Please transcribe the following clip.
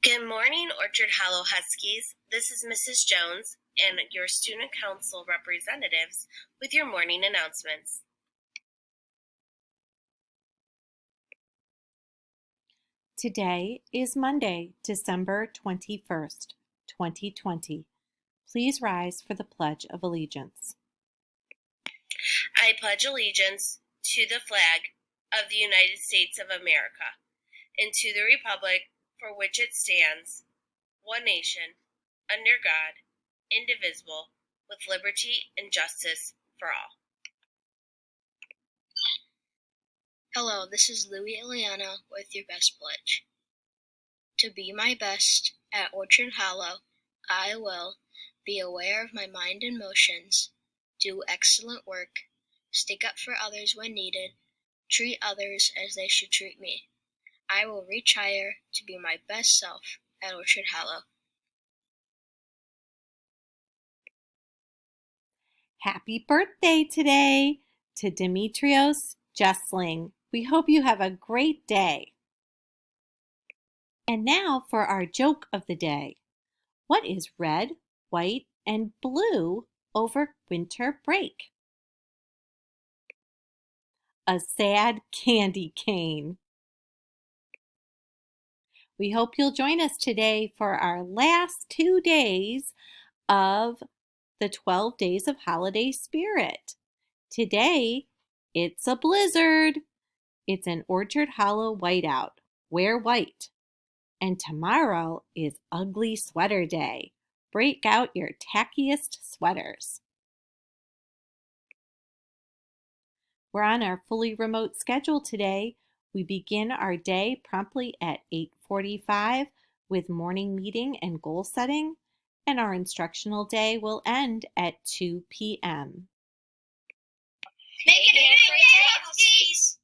Good morning, Orchard Hollow Huskies. This is Mrs. Jones and your Student Council representatives with your morning announcements. Today is Monday, December 21st, 2020. Please rise for the Pledge of Allegiance. I pledge allegiance to the flag of the United States of America and to the republic for which it stands, one nation, under God, indivisible, with liberty and justice for all. Hello, this is Louie Eliana with your best pledge. To be my best at Orchard Hollow, I will be aware of my mind and motions, do excellent work, stick up for others when needed, treat others as they should treat me. I will reach higher to be my best self at Orchard Hollow. Happy birthday today to Demetrios Jessling. We hope you have a great day. And now for our joke of the day. What is red, white, and blue over winter break? A sad candy cane. We hope you'll join us today for our last 2 days of the 12 Days of Holiday Spirit. Today, it's a blizzard. It's an Orchard Hollow whiteout. Wear white. And tomorrow is Ugly Sweater Day. Break out your tackiest sweaters. We're on our fully remote schedule today. We begin our day promptly at 8:45 with morning meeting and goal setting, and our instructional day will end at 2 p.m. Make it a great day, Huskies!